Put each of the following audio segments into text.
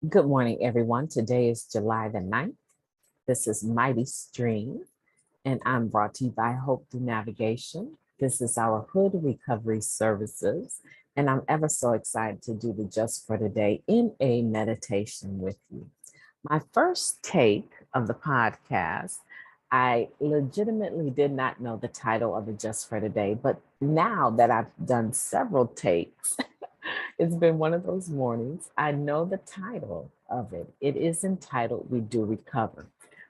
Good morning, everyone. Today is July the 9th. This is Mighty Stream, and I'm brought to you by Hope Through Navigation. This is our Hood Recovery Services, and I'm ever so excited to do the Just for Today in a meditation with you. My first take of the podcast, I legitimately did not know the title of the Just for Today, but now that I've done several takes, it's been one of those mornings. I know the title of it. It is entitled We Do Recover.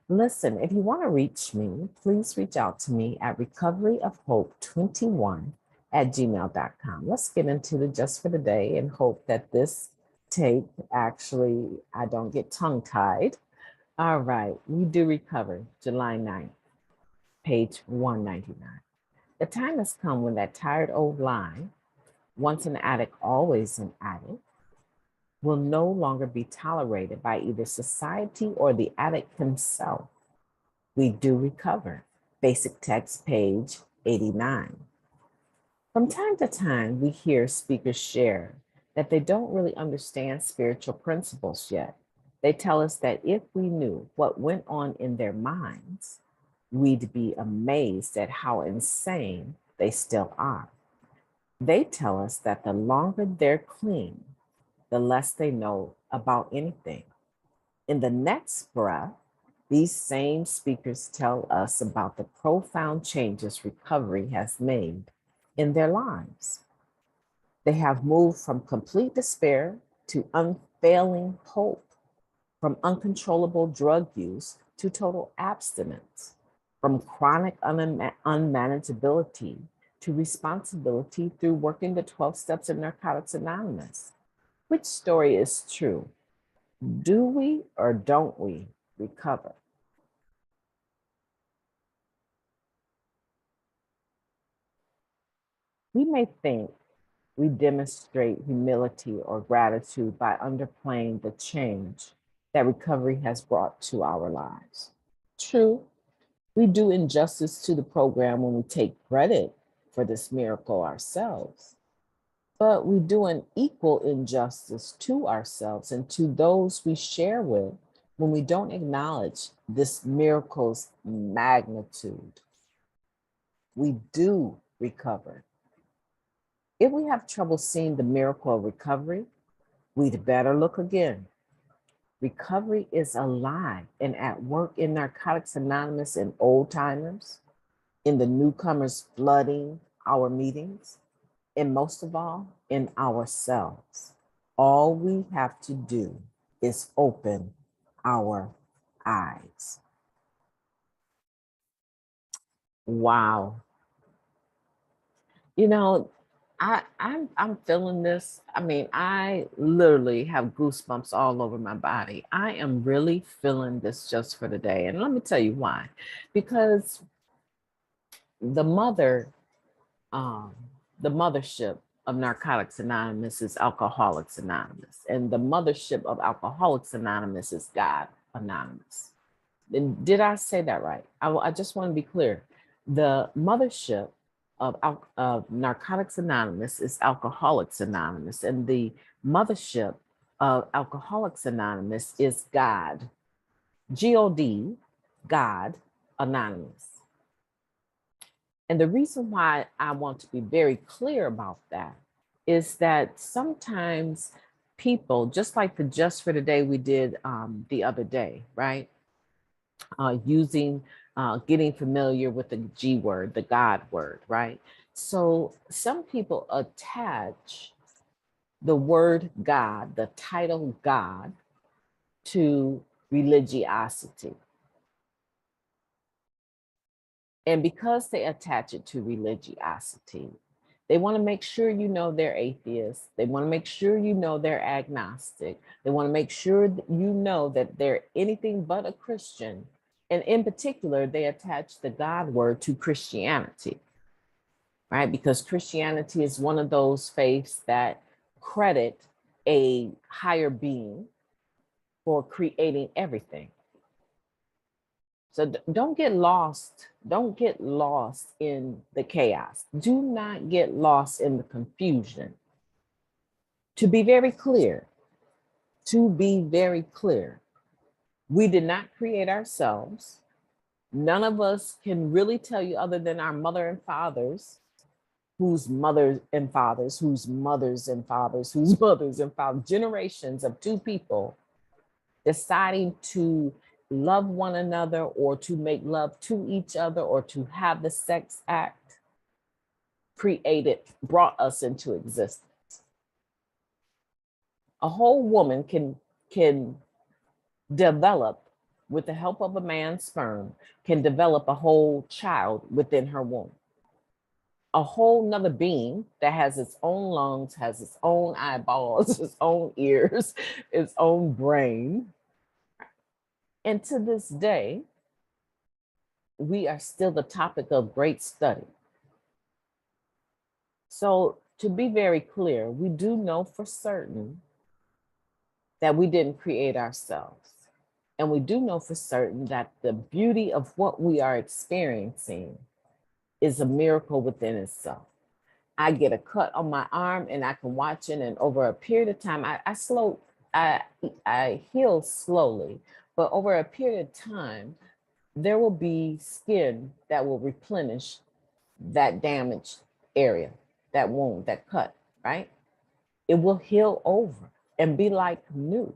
Listen, if you want to reach me, please reach out to me at recoveryofhope21@gmail.com. Let's get into the Just for the Day and hope that this tape actually, I don't get tongue tied. All right, We Do Recover, July 9th, page 199. The time has come when that tired old line, once an addict, always an addict, will no longer be tolerated by either society or the addict himself. We do recover. Basic text, page 89. From time to time, we hear speakers share that they don't really understand spiritual principles yet. They tell us that if we knew what went on in their minds, we'd be amazed at how insane they still are. They tell us that the longer they're clean, the less they know about anything. In the next breath, these same speakers tell us about the profound changes recovery has made in their lives. They have moved from complete despair to unfailing hope, from uncontrollable drug use to total abstinence, from chronic unmanageability to responsibility through working the 12 steps of Narcotics Anonymous. Which story is true? Do we or don't we recover? We may think we demonstrate humility or gratitude by underplaying the change that recovery has brought to our lives. True, we do injustice to the program when we take credit for this miracle ourselves, but we do an equal injustice to ourselves and to those we share with when we don't acknowledge this miracle's magnitude. We do recover. If we have trouble seeing the miracle of recovery, we'd better look again. Recovery is alive and at work in Narcotics Anonymous and old timers, in the newcomers flooding our meetings, and most of all, in ourselves. All we have to do is open our eyes. Wow. You know, I'm feeling this. I mean, I literally have goosebumps all over my body. I am really feeling this just for today. And let me tell you why. Because the mother, um, the mothership of Narcotics Anonymous is Alcoholics Anonymous. And the mothership of Alcoholics Anonymous is God Anonymous. And did I say that right? I just want to be clear. The mothership of Narcotics Anonymous is Alcoholics Anonymous, and the mothership of Alcoholics Anonymous is God, G-O-D, God Anonymous. And the reason why I want to be very clear about that is that sometimes people, just like the Just for Today we did the other day, right? Getting familiar with the G word, the God word, right? So some people attach the word God, the title God, to religiosity. And because they attach it to religiosity, they want to make sure you know they're atheists. They want to make sure you know they're agnostic. They want to make sure that you know that they're anything but a Christian. And in particular, they attach the God word to Christianity, right? Because Christianity is one of those faiths that credit a higher being for creating everything. So don't get lost. Don't get lost in the chaos. Do not get lost in the confusion. To be very clear, To be very clear, we did not create ourselves. None of us can really tell you, other than our mother and fathers, whose mothers and fathers, whose mothers and fathers, whose mothers and fathers, generations of two people deciding to love one another or to make love to each other or to have the sex act created, brought us into existence. A whole woman can develop, with the help of a man's sperm, can develop a whole child within her womb. A whole nother being that has its own lungs, has its own eyeballs, its own ears, its own brain. And to this day, we are still the topic of great study. So to be very clear, we do know for certain that we didn't create ourselves. And we do know for certain that the beauty of what we are experiencing is a miracle within itself. I get a cut on my arm and I can watch it, and over a period of time, I heal slowly, but over a period of time, there will be skin that will replenish that damaged area, that wound, that cut, right? It will heal over and be like new.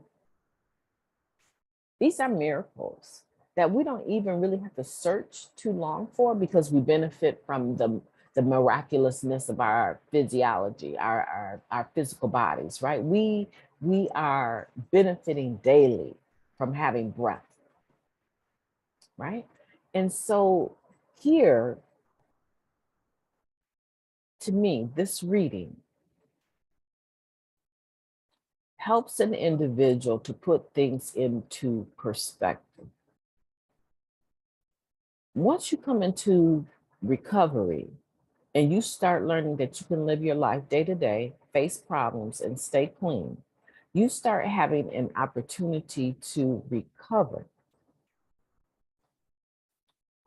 These are miracles that we don't even really have to search too long for, because we benefit from the miraculousness of our physiology, our physical bodies, right? We are benefiting daily from having breath, right? And so here, to me, this reading helps an individual to put things into perspective. Once you come into recovery and you start learning that you can live your life day to day, face problems, and stay clean, you start having an opportunity to recover.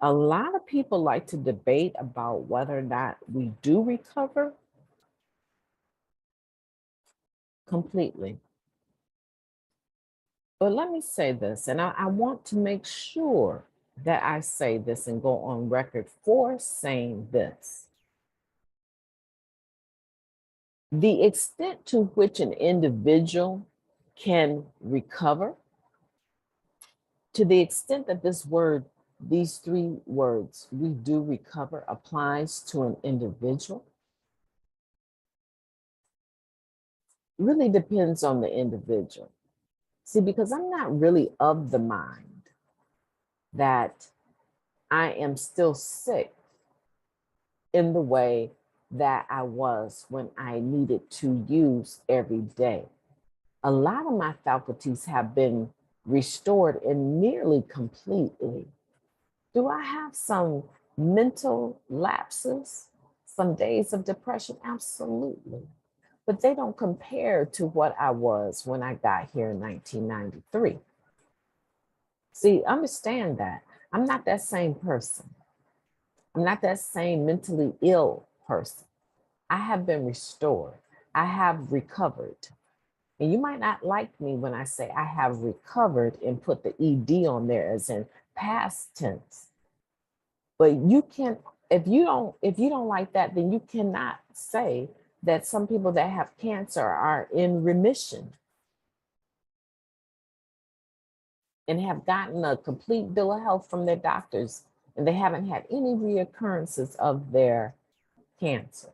A lot of people like to debate about whether or not we do recover completely. But let me say this, and I want to make sure that I say this and go on record for saying this. The extent to which an individual can recover, to the extent that this word, these three words, we do recover, applies to an individual, really depends on the individual. See, because I'm not really of the mind that I am still sick in the way that I was when I needed to use every day. A lot of my faculties have been restored and nearly completely. Do I have some mental lapses, some days of depression? Absolutely. But they don't compare to what I was when I got here in 1993. See, understand that. I'm not that same person. I'm not that same mentally ill person. I have been restored. I have recovered. And you might not like me when I say I have recovered and put the ED on there as in past tense. But you can, if you don't like that, then you cannot say that some people that have cancer are in remission and have gotten a complete bill of health from their doctors, and they haven't had any reoccurrences of their cancer.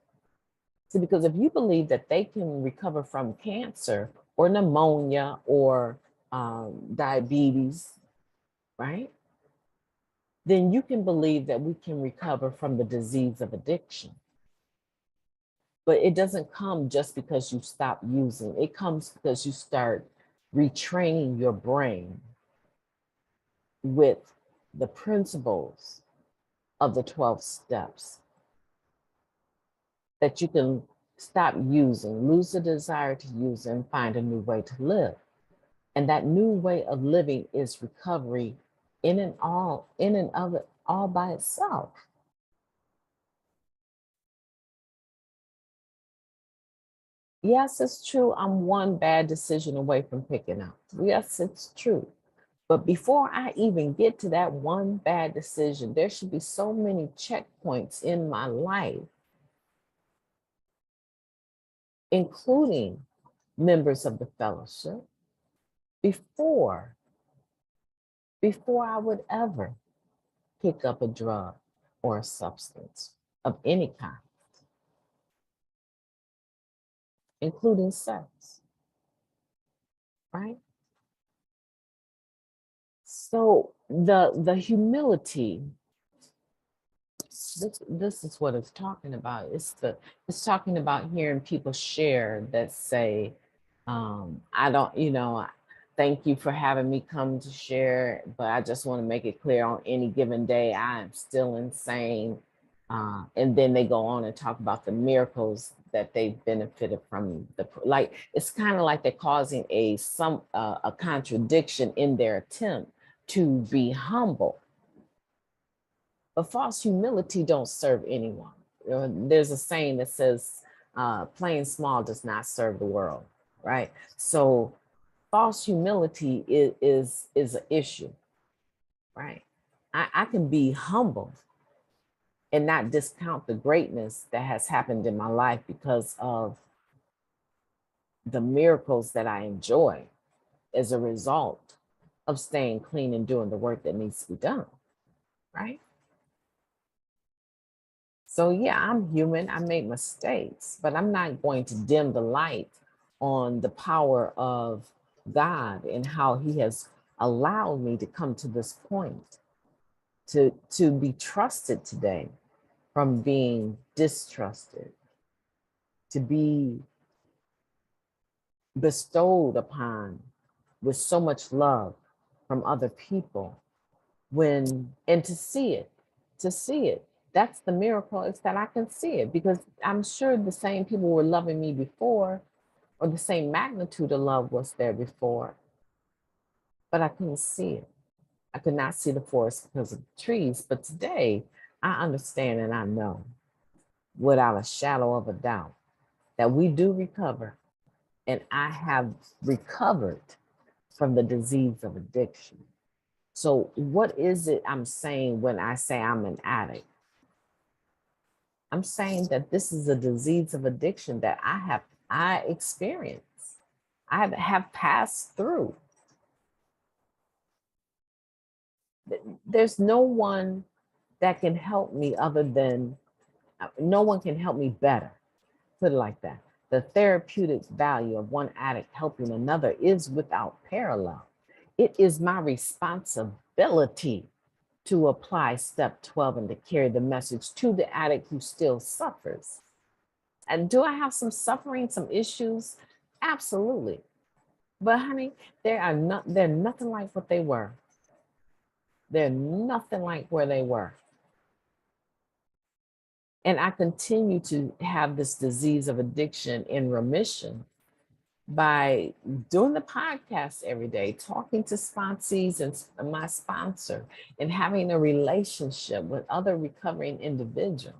See, because if you believe that they can recover from cancer or pneumonia or diabetes, right? Then you can believe that we can recover from the disease of addiction. But it doesn't come just because you stop using. It comes because you start retraining your brain with the principles of the 12 steps that you can stop using, lose the desire to use, and find a new way to live. And that new way of living is recovery in and of it all by itself. Yes, it's true. I'm one bad decision away from picking up. Yes, it's true. But before I even get to that one bad decision, there should be so many checkpoints in my life, including members of the fellowship, before before I would ever pick up a drug or a substance of any kind, including sex, right? So the humility, this is what it's talking about. It's talking about hearing people share that say, I don't, thank you for having me come to share, but I just want to make it clear on any given day, I am still insane. And then they go on and talk about the miracles that they've benefited from. Like it's kind of like they're causing a contradiction in their attempt to be humble. But false humility don't serve anyone. There's a saying that says, playing small does not serve the world, right? So false humility is an issue, right? I can be humble and not discount the greatness that has happened in my life because of the miracles that I enjoy as a result of staying clean and doing the work that needs to be done, right? So yeah, I'm human. I make mistakes, but I'm not going to dim the light on the power of God and how he has allowed me to come to this point to be trusted today from being distrusted, to be bestowed upon with so much love from other people and to see it. That's the miracle, is that I can see it, because I'm sure the same people were loving me before, or the same magnitude of love was there before, but I couldn't see it. I could not see the forest because of the trees. But today I understand and I know without a shadow of a doubt that we do recover. And I have recovered from the disease of addiction. So, what is it I'm saying when I say I'm an addict? I'm saying that this is a disease of addiction that I experience. I have passed through. There's no one that can help me other than no one can help me better. Put it like that. The therapeutic value of one addict helping another is without parallel. It is my responsibility to apply step 12 and to carry the message to the addict who still suffers. And do I have some suffering, some issues? Absolutely. But honey, they're nothing like what they were. They're nothing like where they were. And I continue to have this disease of addiction in remission by doing the podcast every day, talking to sponsees and my sponsor, and having a relationship with other recovering individuals.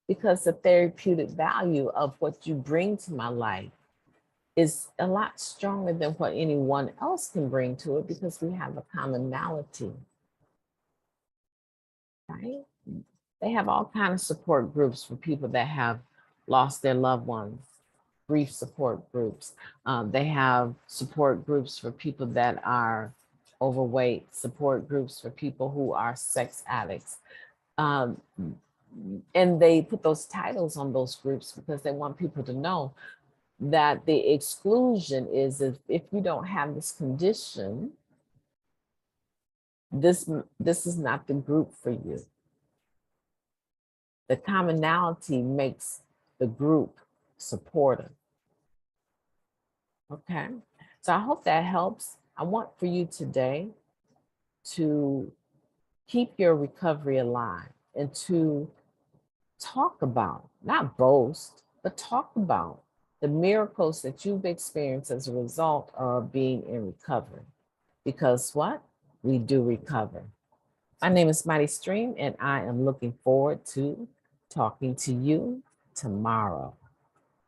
Because the therapeutic value of what you bring to my life is a lot stronger than what anyone else can bring to it, because we have a commonality, right? They have all kinds of support groups for people that have lost their loved ones, grief support groups. They have support groups for people that are overweight, support groups for people who are sex addicts. Um, and they put those titles on those groups because they want people to know that the exclusion is if you don't have this condition, this is not the group for you. The commonality makes the group supportive. Okay, so I hope that helps. I want for you today to keep your recovery alive and to talk about, not boast, but talk about the miracles that you've experienced as a result of being in recovery. Because what? We do recover. My name is Mighty Stream, and I am looking forward to talking to you tomorrow.